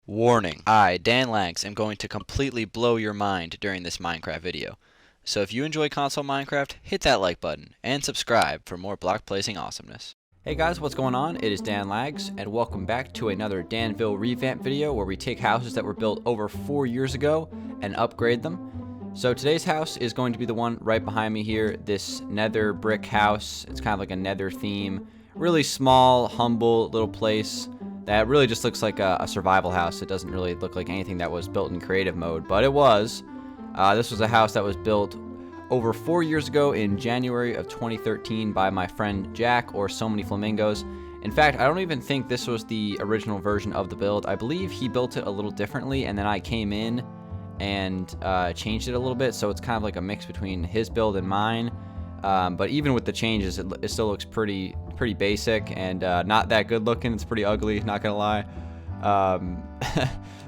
Warning, I, Dan Langs, am going to completely blow your mind during this Minecraft video. So if you enjoy console Minecraft, hit that like button, and subscribe for more block placing awesomeness. Hey guys, what's going on? It is Dan Lags, and welcome back to another Danville revamp video where we take houses that were built over 4 years ago and upgrade them. So today's house is going to be the one right behind me here, this nether brick house. It's kind of like a nether theme. Really small, humble little place that really just looks like a survival house. It doesn't really look like anything that was built in creative mode, but it was. This was a house that was built over 4 years ago in January of 2013 by my friend Jack, or So Many Flamingos. In fact, I don't even think this was the original version of the build. I believe he built it a little differently, and then I came in and changed it a little bit, so it's kind of like a mix between his build and mine. But even with the changes, it still looks pretty basic and not that good looking. It's pretty ugly, not gonna lie.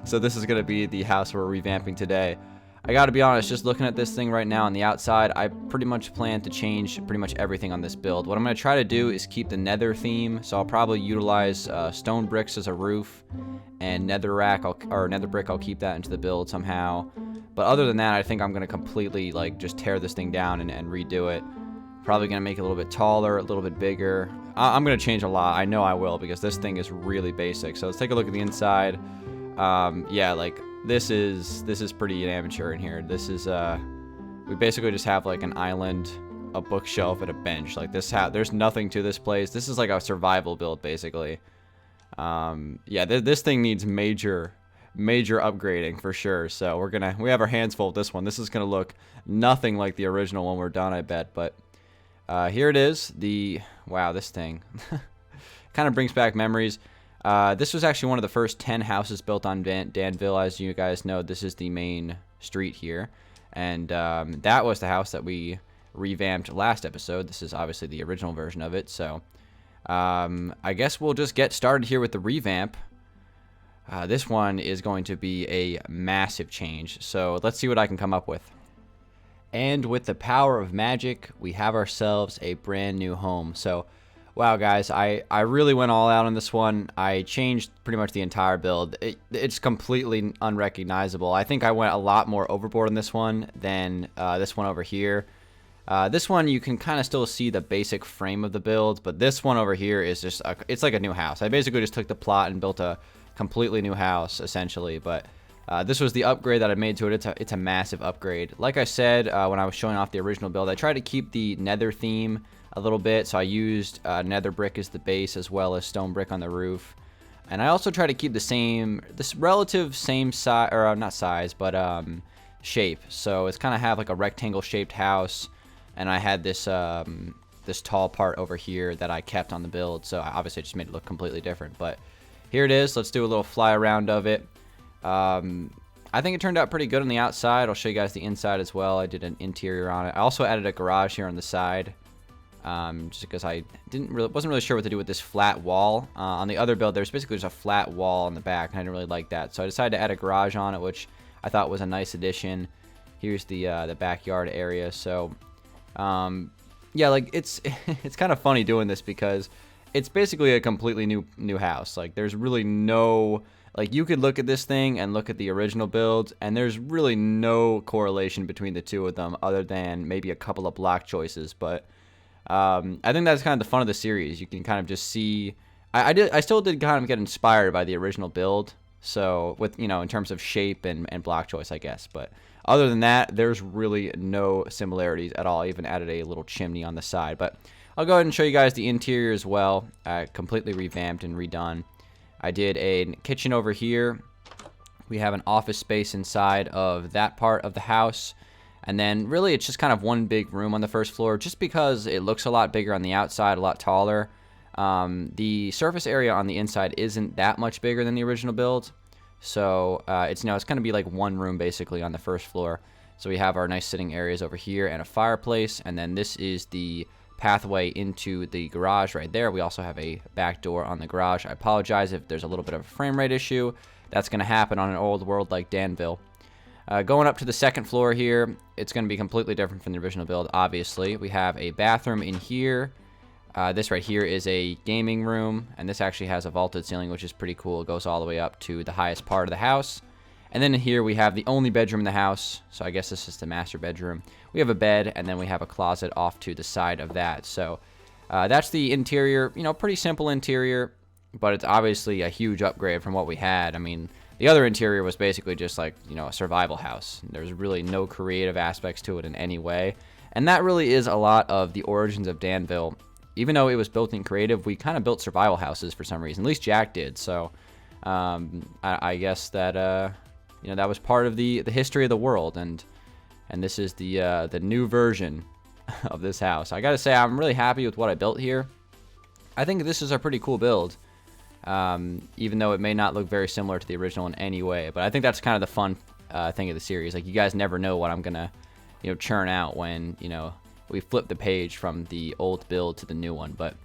So this is gonna be the house we're revamping today. I gotta be honest, just looking at this thing right now on the outside, I pretty much plan to change pretty much everything on this build. What I'm gonna try to do is keep the nether theme, so I'll probably utilize stone bricks as a roof, and nether brick, I'll keep that into the build somehow. But other than that, I think I'm gonna completely just tear this thing down and redo it. Probably gonna make it a little bit taller, a little bit bigger. I'm gonna change a lot. I know I will, because this thing is really basic. So let's take a look at the inside. Yeah, this is pretty amateur in here. This is we basically just have like an island, a bookshelf, and a bench. Like there's nothing to this place. This is like a survival build basically. Yeah, this thing needs major upgrading for sure. So we have our hands full with this one. This is gonna look nothing like the original when we're done, I bet. But here it is. Wow, this thing kind of brings back memories. This was actually one of the first 10 houses built on Danville. As you guys know, this is the main street here, and that was the house that we revamped last episode. This is obviously the original version of it. So I guess we'll just get started here with the revamp. This one is going to be a massive change, so let's see what I can come up with. And with the power of magic, we have ourselves a brand new home. So, wow guys, I really went all out on this one. I changed pretty much the entire build. It's completely unrecognizable. I think I went a lot more overboard on this one than this one over here. This one you can kind of still see the basic frame of the build, but this one over here is just it's like a new house. I basically just took the plot and built a completely new house essentially, but this was the upgrade that I made to it. It's a massive upgrade. Like I said when I was showing off the original build, I tried to keep the nether theme a little bit, so I used nether brick as the base as well as stone brick on the roof, and I also tried to keep this relative same size, or not size, but shape. So it's kind of have like a rectangle shaped house, and I had this this tall part over here that I kept on the build, so I obviously just made it look completely different. But here it is. Let's do a little fly around of it. I think it turned out pretty good on the outside. I'll show you guys the inside as well. I did an interior on it. I also added a garage here on the side, just because I wasn't really sure what to do with this flat wall. On the other build, there's basically just a flat wall on the back, and I didn't really like that, so I decided to add a garage on it, which I thought was a nice addition. Here's the backyard area. So yeah, it's it's kind of funny doing this because it's basically a completely new house. Like there's really no, you could look at this thing and look at the original build, and there's really no correlation between the two of them other than maybe a couple of block choices. But I think that's kind of the fun of the series. You can kind of just see, I still did kind of get inspired by the original build, so with, in terms of shape and block choice, I guess. But other than that, there's really no similarities at all. I even added a little chimney on the side. But I'll go ahead and show you guys the interior as well. Completely revamped and redone. I did a kitchen over here. We have an office space inside of that part of the house. And then really it's just kind of one big room on the first floor, just because it looks a lot bigger on the outside, a lot taller. The surface area on the inside isn't that much bigger than the original build. So it's going to be like one room basically on the first floor. So we have our nice sitting areas over here and a fireplace. And then this is the pathway into the garage right there. We also have a back door on the garage. I apologize if there's a little bit of a frame rate issue. That's going to happen on an old world like Danville. Going up to the second floor here, it's going to be completely different from the original build, obviously. We have a bathroom in here. This right here is a gaming room, and this actually has a vaulted ceiling, which is pretty cool. It goes all the way up to the highest part of the house. And then here we have the only bedroom in the house, so I guess this is the master bedroom. We have a bed, and then we have a closet off to the side of that. So that's the interior, you know, pretty simple interior, but it's obviously a huge upgrade from what we had. I mean, the other interior was basically just like, you know, a survival house. There's really no creative aspects to it in any way. And that really is a lot of the origins of Danville. Even though it was built in creative, we kind of built survival houses for some reason. At least Jack did. So I guess that you know, that was part of the history of the world, and this is the new version of this house. I gotta say, I'm really happy with what I built here. I think this is a pretty cool build, even though it may not look very similar to the original in any way. But I think that's kind of the fun thing of the series. Like, you guys never know what I'm gonna, you know, churn out when, you know, we flip the page from the old build to the new one. But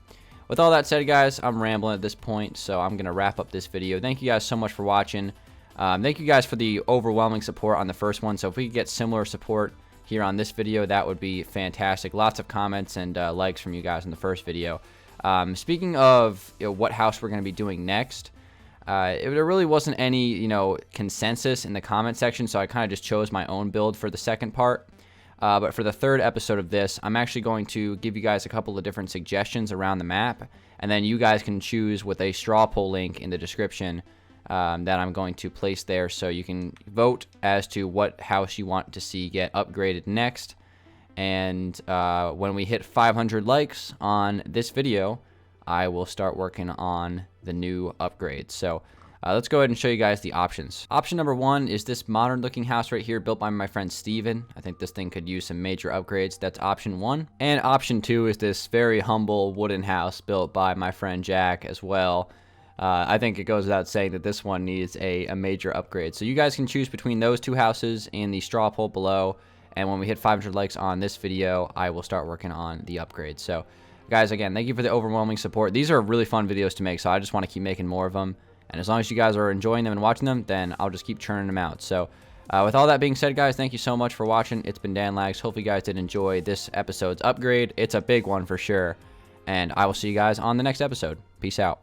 with all that said, guys, I'm rambling at this point, so I'm gonna wrap up this video. Thank you guys so much for watching. Thank you guys for the overwhelming support on the first one. So if we could get similar support here on this video, that would be fantastic. Lots of comments and likes from you guys in the first video. Speaking of, you know, what house we're going to be doing next, there really wasn't any, you know, consensus in the comment section, so I kind of just chose my own build for the second part. But for the third episode of this, I'm actually going to give you guys a couple of different suggestions around the map, and then you guys can choose with a straw poll link in the description that I'm going to place there, so you can vote as to what house you want to see get upgraded next. And when we hit 500 likes on this video, I will start working on the new upgrades. So let's go ahead and show you guys the options. Option number 1 is this modern looking house right here, built by my friend Steven. I think this thing could use some major upgrades. That's option 1. And option 2 is this very humble wooden house built by my friend Jack as well. I think it goes without saying that this one needs a major upgrade. So you guys can choose between those two houses in the straw poll below. And when we hit 500 likes on this video, I will start working on the upgrade. So guys, again, thank you for the overwhelming support. These are really fun videos to make, so I just want to keep making more of them. And as long as you guys are enjoying them and watching them, then I'll just keep churning them out. So with all that being said, guys, thank you so much for watching. It's been Dan Lags. Hopefully you guys did enjoy this episode's upgrade. It's a big one for sure. And I will see you guys on the next episode. Peace out.